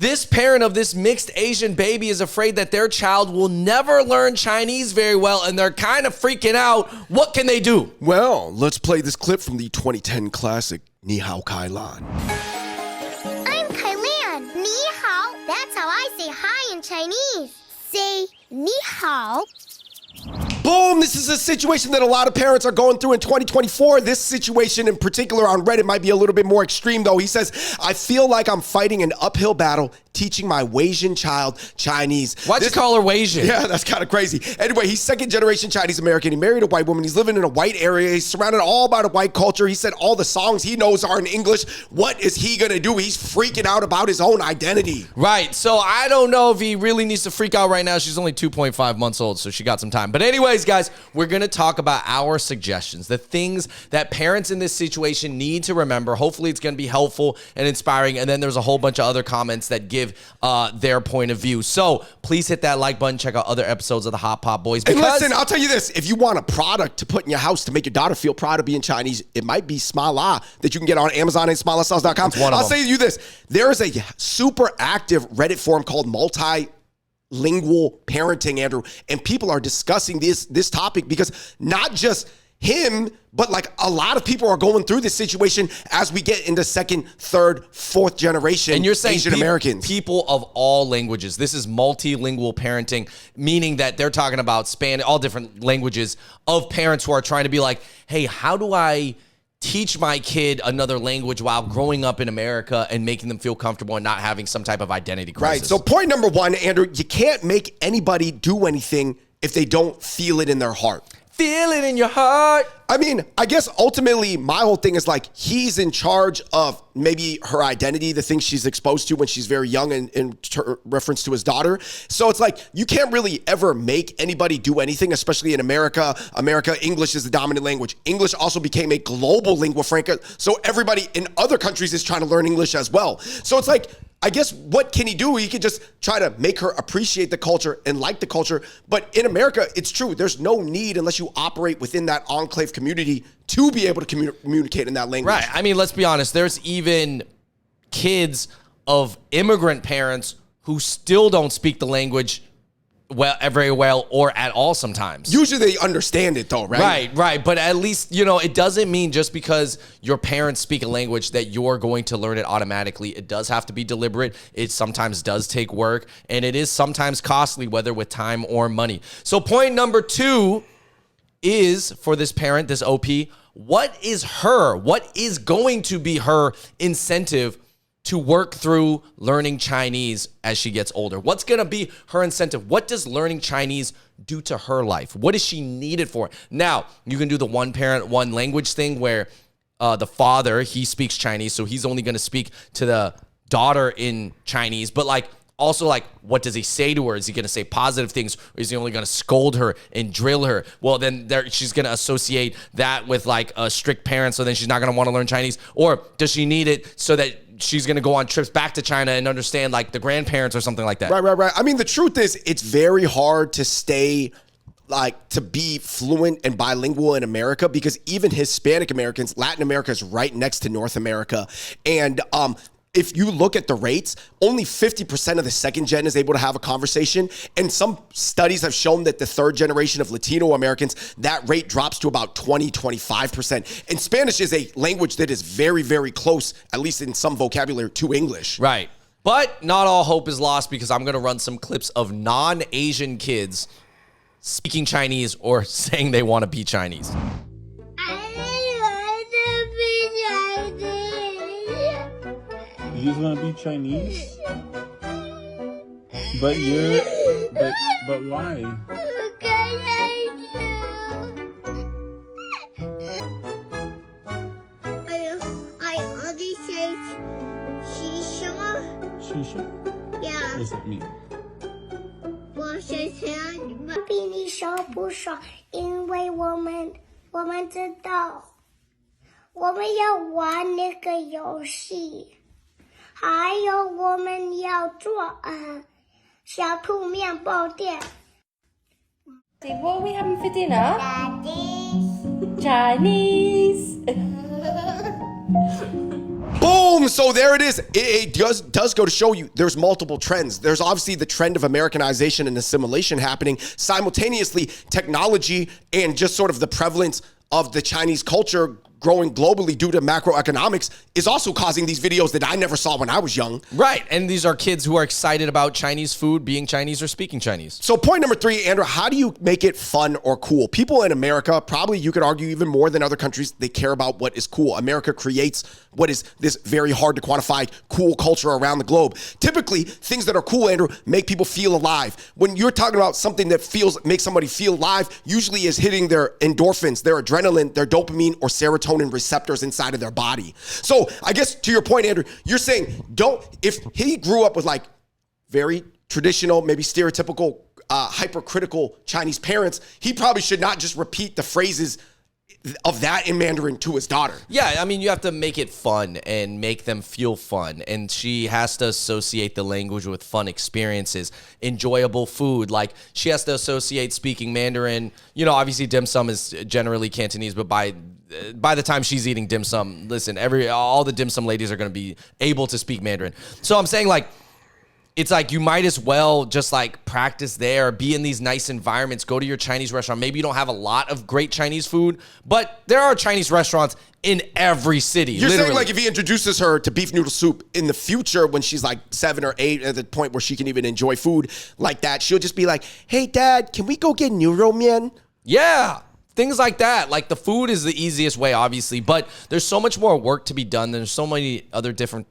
This parent of this mixed Asian baby is afraid that their child will never learn Chinese very well, and they're kind of freaking out. What can they do? Well, let's play this clip from the 2010 classic, Ni Hao Kai Lan. I'm Kai Lan. Ni hao. That's how I say hi in Chinese. Say ni hao. Boom! This is a situation that a lot of parents are going through in 2024. This situation in particular on Reddit might be a little bit more extreme, though. He says, I feel like I'm fighting an uphill battle teaching my Asian child Chinese. Why'd you call her Asian? Yeah, that's kind of crazy. Anyway, he's second generation Chinese American. He married a white woman. He's living in a white area. He's surrounded all by the white culture. He said all the songs he knows are in English. What is he going to do? He's freaking out about his own identity. Right. So I don't know if he really needs to freak out right now. She's only 2.5 months old, so she got some time. But anyways, guys, we're going to talk about our suggestions, the things that parents in this situation need to remember. Hopefully it's going to be helpful and inspiring. And then there's a whole bunch of other comments that give their point of view. So please hit that like button. Check out other episodes of the Hot Pot Boys. And listen, I'll tell you this. If you want a product to put in your house to make your daughter feel proud of being Chinese, it might be Smala that you can get on Amazon and smalasauce.com. I'll say to you this. There is a super active Reddit forum called Multilingual Parenting, Andrew, and people are discussing this topic because not just him, but like a lot of people are going through this situation as we get into second, third, fourth generation and you're saying Asian Americans. People of all languages. This is multilingual parenting, meaning that they're talking about Spanish, all different languages of parents who are trying to be like, hey, how do I teach my kid another language while growing up in America and making them feel comfortable and not having some type of identity crisis? Right. So point number one, Andrew, you can't make anybody do anything if they don't feel it in their heart. Feel it in your heart. I mean, I guess ultimately my whole thing is like he's in charge of maybe her identity, the things she's exposed to when she's very young in reference to his daughter. So it's like you can't really ever make anybody do anything, especially in America. English is the dominant language. English also became a global lingua franca. So everybody in other countries is trying to learn English as well. So it's like, I guess what can he do? He could just try to make her appreciate the culture and like the culture. But in America, it's true. There's no need unless you operate within that enclave community to be able to communicate in that language. Right. I mean, let's be honest. There's even kids of immigrant parents who still don't speak the language very well or at all sometimes. Usually they understand it though, right? Right. But at least, it doesn't mean just because your parents speak a language that you're going to learn it automatically. It does have to be deliberate. It sometimes does take work, and it is sometimes costly, whether with time or money. So point number 2 is for this parent, this OP, what is going to be her incentive to work through learning Chinese as she gets older? What's going to be her incentive? What does learning Chinese do to her life? What is she needed for? Now, you can do the one parent, one language thing where the father, he speaks Chinese, so he's only going to speak to the daughter in Chinese. But also, what does he say to her? Is he going to say positive things, or is he only going to scold her and drill her? Well, then she's going to associate that with a strict parent, so then she's not going to want to learn Chinese. Or does she need it so that she's going to go on trips back to China and understand the grandparents or something like that? Right. I mean, the truth is it's very hard to stay to be fluent and bilingual in America because even Hispanic Americans, Latin America is right next to North America. And, if you look at the rates, only 50% of the second gen is able to have a conversation. And some studies have shown that the third generation of Latino Americans, that rate drops to about 25%. And Spanish is a language that is very, very close, at least in some vocabulary, to English. Right. But not all hope is lost because I'm going to run some clips of non-Asian kids speaking Chinese or saying they want to be Chinese. You just want to be Chinese? But why? I only say shisha. Shisha? Yeah. What does that mean? 我想想，比你少不少，因为我们知道，我们要玩那个游戏。还有我们要做小兔面包店。What are we having for dinner? Daddy. Chinese. Boom! So there it is. It does go to show you there's multiple trends. There's obviously the trend of Americanization and assimilation happening. Simultaneously, technology and just sort of the prevalence of the Chinese culture growing globally due to macroeconomics is also causing these videos that I never saw when I was young. Right. And these are kids who are excited about Chinese food, being Chinese or speaking Chinese. So point number 3, Andrew, how do you make it fun or cool? People in America, probably you could argue even more than other countries, they care about what is cool. America creates what is this very hard to quantify cool culture around the globe. Typically, things that are cool, Andrew, make people feel alive. When you're talking about something that makes somebody feel alive, usually is hitting their endorphins, their adrenaline, their dopamine, or serotonin receptors inside of their body. So I guess to your point, Andrew, you're saying if he grew up with like very traditional, maybe stereotypical, hypercritical Chinese parents, he probably should not just repeat the phrases of that in Mandarin to his daughter. Yeah, I mean, you have to make it fun and make them feel fun. And she has to associate the language with fun experiences, enjoyable food. Like, she has to associate speaking Mandarin. You know, obviously dim sum is generally Cantonese, but by the time she's eating dim sum, listen, all the dim sum ladies are going to be able to speak Mandarin. So I'm saying, like, it's like you might as well just like practice there, be in these nice environments, go to your Chinese restaurant. Maybe you don't have a lot of great Chinese food, but there are Chinese restaurants in every city. You're literally. saying like if he introduces her to beef noodle soup in the future when she's like 7 or 8 at the point where she can even enjoy food like that, she'll just be like, hey, Dad, can we go get noodle mian? Yeah. Things like that. Like, the food is the easiest way, obviously, but there's so much more work to be done. There's so many other different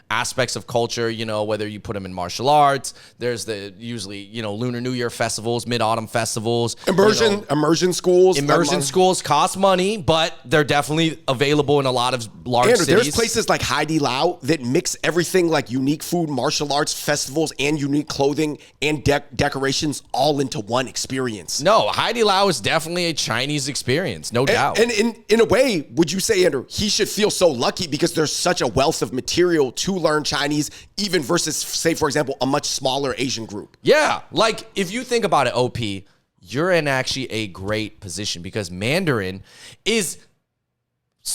aspects of culture, you know, whether you put them in martial arts, there's the usually, you know, Lunar New Year festivals, Mid-Autumn festivals. Immersion schools. Immersion schools cost money, but they're definitely available in a lot of large Andrew, cities. there's places like Haidi Lao that mix everything like unique food, martial arts, festivals, and unique clothing and decorations all into one experience. No, Haidi Lao is definitely a Chinese experience, no doubt. And in a way, would you say, Andrew, he should feel so lucky because there's such a wealth of material to learn Chinese, even versus, say, for example, a much smaller Asian group? Yeah, like if you think about it, OP, you're in actually a great position because Mandarin is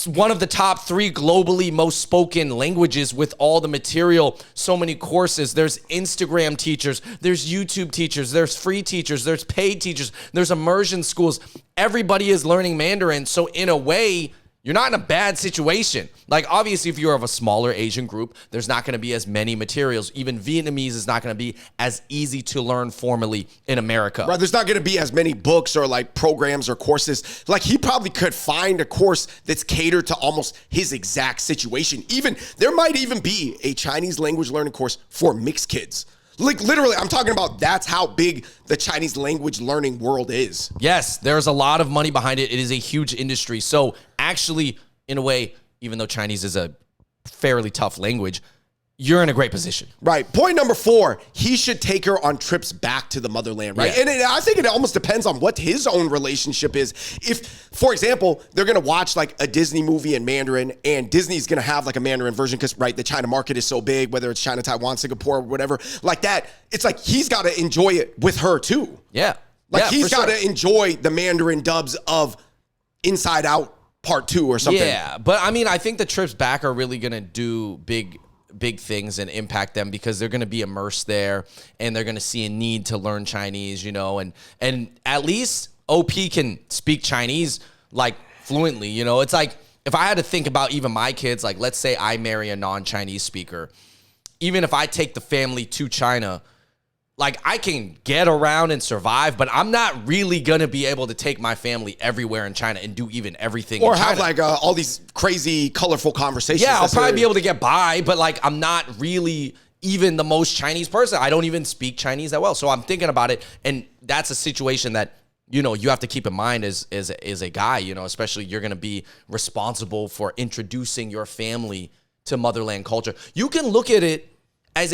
one of the top 3 globally most spoken languages with all the material, so many courses. There's Instagram teachers, there's YouTube teachers, there's free teachers, there's paid teachers, there's immersion schools. Everybody is learning Mandarin. So in a way, you're not in a bad situation. Like, obviously, if you're of a smaller Asian group, there's not going to be as many materials. Even Vietnamese is not going to be as easy to learn formally in America. Right, there's not going to be as many books or like programs or courses. Like, he probably could find a course that's catered to almost his exact situation. Even there might even be a Chinese language learning course for mixed kids. Like, literally, I'm talking about that's how big the Chinese language learning world is. Yes, there's a lot of money behind it. It is a huge industry. So actually, in a way, even though Chinese is a fairly tough language, you're in a great position. Right. Point number 4, he should take her on trips back to the motherland, right? Yeah. And I think it almost depends on what his own relationship is. If, for example, they're going to watch like a Disney movie in Mandarin and Disney's going to have like a Mandarin version because, right, the China market is so big, whether it's China, Taiwan, Singapore, whatever, like that, it's like he's got to enjoy it with her too. Yeah. Like, yeah, he's got to enjoy the Mandarin dubs of Inside Out Part 2 or something. Yeah, but I mean, I think the trips back are really going to do big things and impact them because they're going to be immersed there and they're going to see a need to learn Chinese, you know, and at least OP can speak Chinese like fluently, you know. It's like if I had to think about even my kids, like let's say I marry a non-Chinese speaker, even if I take the family to China, like I can get around and survive, but I'm not really going to be able to take my family everywhere in China and do even everything Or in have China. like all these crazy, colorful conversations. Yeah, I'll probably be able to get by, but like I'm not really even the most Chinese person. I don't even speak Chinese that well. So I'm thinking about it, and that's a situation that, you know, you have to keep in mind as a guy, you know, especially you're going to be responsible for introducing your family to motherland culture. You can look at it as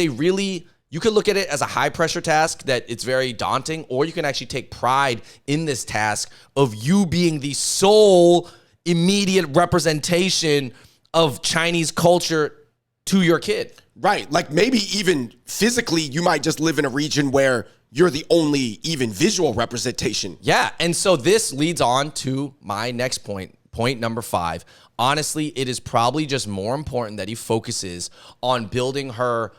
you can look at it as a high pressure task that it's very daunting, or you can actually take pride in this task of you being the sole immediate representation of Chinese culture to your kid. Right. Like maybe even physically, you might just live in a region where you're the only even visual representation. Yeah. And so this leads on to my next point number 5. honestly, it is probably just more important that he focuses on building her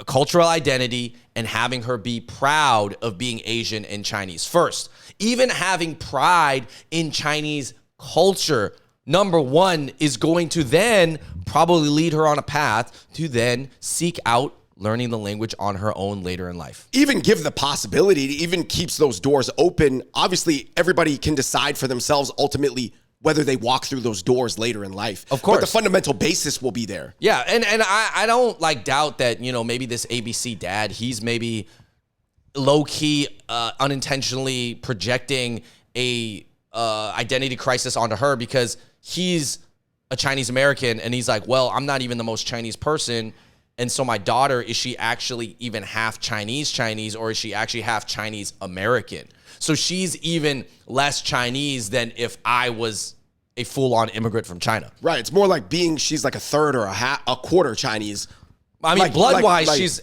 cultural identity and having her be proud of being Asian and Chinese first. Even having pride in Chinese culture, number one, is going to then probably lead her on a path to then seek out learning the language on her own later in life. Even give the possibility, it even keeps those doors open. Obviously, everybody can decide for themselves ultimately whether they walk through those doors later in life. Of course. But the fundamental basis will be there. Yeah, and I don't doubt that, maybe this ABC dad, he's maybe low-key unintentionally projecting a identity crisis onto her because he's a Chinese American and he's like, well, I'm not even the most Chinese person. And so my daughter, is she actually even half Chinese, or is she actually half Chinese American? So she's even less Chinese than if I was a full-on immigrant from China. Right. It's more like she's like a third or a quarter Chinese. I mean, blood-wise, she's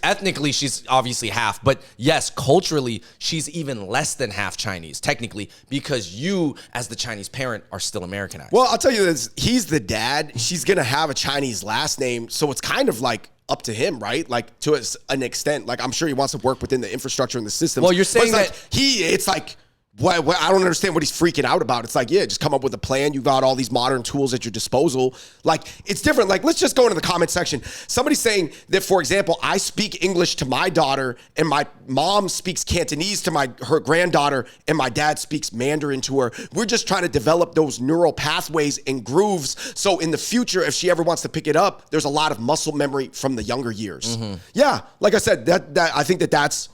obviously half. But yes, culturally, she's even less than half Chinese, technically, because you, as the Chinese parent, are still Americanized. Well, I'll tell you this. He's the dad. She's going to have a Chinese last name. So it's kind of like up to him, right? Like to an extent. Like I'm sure he wants to work within the infrastructure and the systems. Well, you're saying but that it's like I don't understand what he's freaking out about. It's like, yeah, just come up with a plan. You got all these modern tools at your disposal. Like, it's different. Like, let's just go into the comment section. Somebody's saying that, for example, I speak English to my daughter and my mom speaks Cantonese to her granddaughter and my dad speaks Mandarin to her. We're just trying to develop those neural pathways and grooves. So in the future, if she ever wants to pick it up, there's a lot of muscle memory from the younger years. Mm-hmm. Yeah, like I said, that I think that's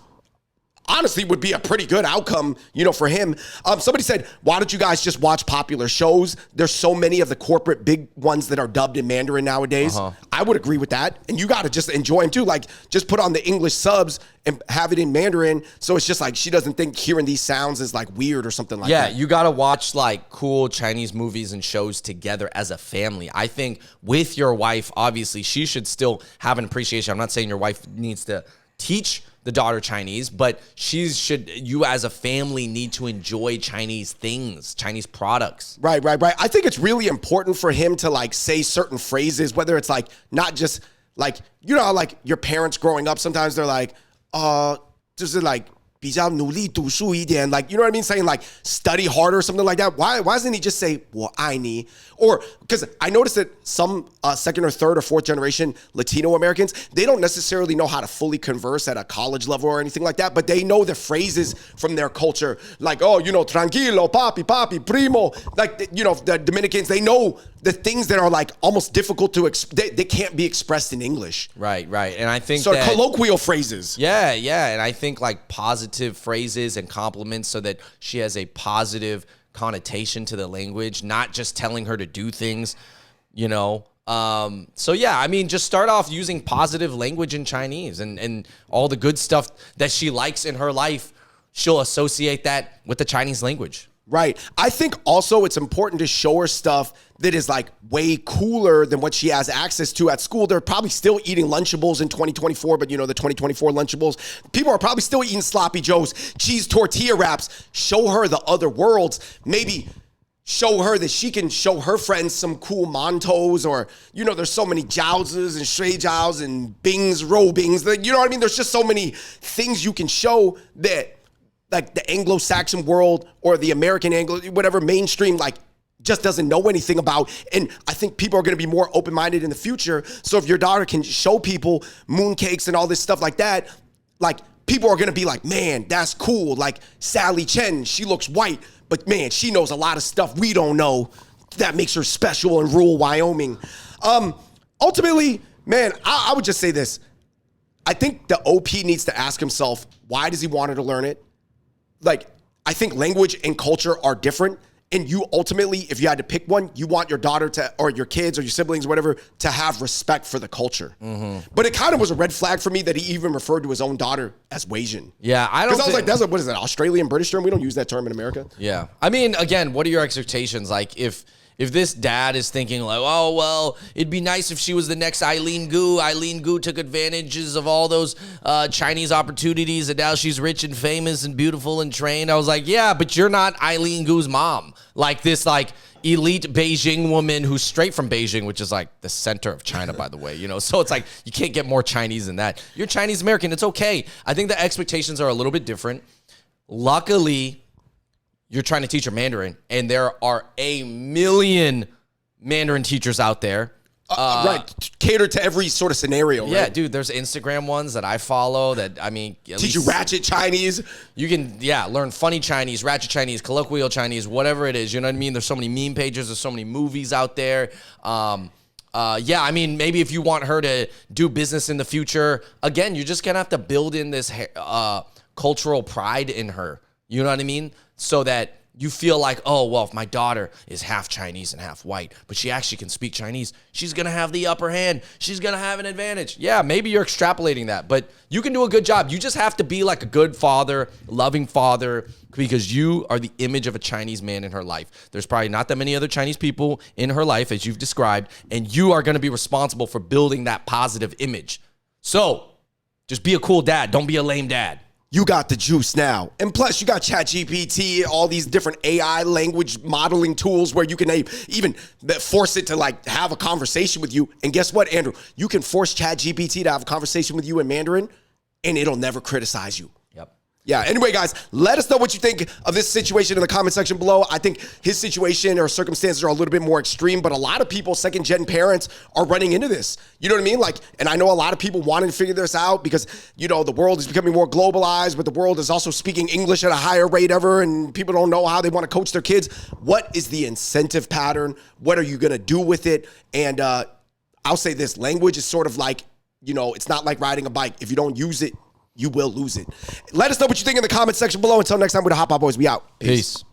honestly would be a pretty good outcome, for him. Somebody said, why don't you guys just watch popular shows? There's so many of the corporate big ones that are dubbed in Mandarin nowadays. I would agree with that. And you got to just enjoy them too. Like, just put on the English subs and have it in Mandarin. So it's just like she doesn't think hearing these sounds is like weird or something like that. Yeah, you got to watch like cool Chinese movies and shows together as a family. I think with your wife, obviously, she should still have an appreciation. I'm not saying your wife needs to teach the daughter Chinese, but you as a family need to enjoy Chinese things, Chinese products. Right. I think it's really important for him to like say certain phrases, whether it's like not just like, like your parents growing up, sometimes they're like, just like 比较努力读书一点, like, you know what I mean? Saying like study harder or something like that. Why doesn't he just say 我爱你? Or because I noticed that some second or third or fourth generation Latino Americans, they don't necessarily know how to fully converse at a college level or anything like that, but they know the phrases from their culture, like, tranquilo, papi, primo. Like, the Dominicans, they know the things that are like almost difficult to they can't be expressed in English. Right. And I think so colloquial phrases. Yeah. And I think like positive phrases and compliments so that she has a positive connotation to the language, not just telling her to do things, So yeah, I mean, just start off using positive language in Chinese and all the good stuff that she likes in her life, she'll associate that with the Chinese language. Right. I think also it's important to show her stuff that is like way cooler than what she has access to at school. They're probably still eating Lunchables in 2024, but the 2024 Lunchables, people are probably still eating Sloppy Joes, cheese tortilla wraps. Show her the other worlds. Maybe show her that she can show her friends some cool mantos, or, there's so many jiaozes and shui jiaos and bings, ro bings. You know what I mean? There's just so many things you can show that like the Anglo-Saxon world or the American whatever mainstream, like just doesn't know anything about. And I think people are going to be more open-minded in the future. So if your daughter can show people mooncakes and all this stuff like that, like people are going to be like, man, that's cool. Like Sally Chen, she looks white, but man, she knows a lot of stuff we don't know that makes her special in rural Wyoming. Ultimately, man, I would just say this. I think the OP needs to ask himself, why does he want her to learn it? Like, I think language and culture are different. And you ultimately, if you had to pick one, you want your daughter to, or your kids or your siblings, whatever, to have respect for the culture. Mm-hmm. But it kind of was a red flag for me that he even referred to his own daughter as Wasian. Yeah, I don't. Because I was like, what is that, Australian British term? We don't use that term in America. Yeah. I mean, again, what are your expectations? Like, if this dad is thinking like, oh, well, it'd be nice if she was the next Eileen Gu. Eileen Gu took advantages of all those Chinese opportunities, and now she's rich and famous and beautiful and trained. I was like, yeah, but you're not Eileen Gu's mom. Like this, like elite Beijing woman who's straight from Beijing, which is like the center of China, by the way, you know? So it's like, you can't get more Chinese than that. You're Chinese American. It's okay. I think the expectations are a little bit different. Luckily, you're trying to teach her Mandarin, and there are a million Mandarin teachers out there. Right. Cater to every sort of scenario, right? Yeah, dude, there's Instagram ones that I follow that, I mean, Teach you ratchet Chinese. You can, learn funny Chinese, ratchet Chinese, colloquial Chinese, whatever it is. You know what I mean? There's so many meme pages. There's so many movies out there. I mean, maybe if you want her to do business in the future, again, you're just going to have to build in this cultural pride in her. You know what I mean? So that you feel like, oh, well, if my daughter is half Chinese and half white, but she actually can speak Chinese, she's going to have the upper hand. She's going to have an advantage. Yeah, maybe you're extrapolating that, but you can do a good job. You just have to be like a good father, loving father, because you are the image of a Chinese man in her life. There's probably not that many other Chinese people in her life, as you've described, and you are going to be responsible for building that positive image. So just be a cool dad. Don't be a lame dad. You got the juice now. And plus, you got ChatGPT, all these different AI language modeling tools where you can even force it to like have a conversation with you. And guess what, Andrew? You can force ChatGPT to have a conversation with you in Mandarin, and it'll never criticize you. Yep. Yeah, anyway, guys, let us know what you think of this situation in the comment section below. I think his situation or circumstances are a little bit more extreme, but a lot of people, second-gen parents, are running into this. You know what I mean? Like, and I know a lot of people wanting to figure this out because, you know, the world is becoming more globalized, but the world is also speaking English at a higher rate ever, and people don't know how they want to coach their kids. What is the incentive pattern? What are you going to do with it? And I'll say this, language is sort of like, you know, it's not like riding a bike. If you don't use it, you will lose it. Let us know what you think in the comment section below. Until next time, we're the Hot Pot Boys. We out. Peace.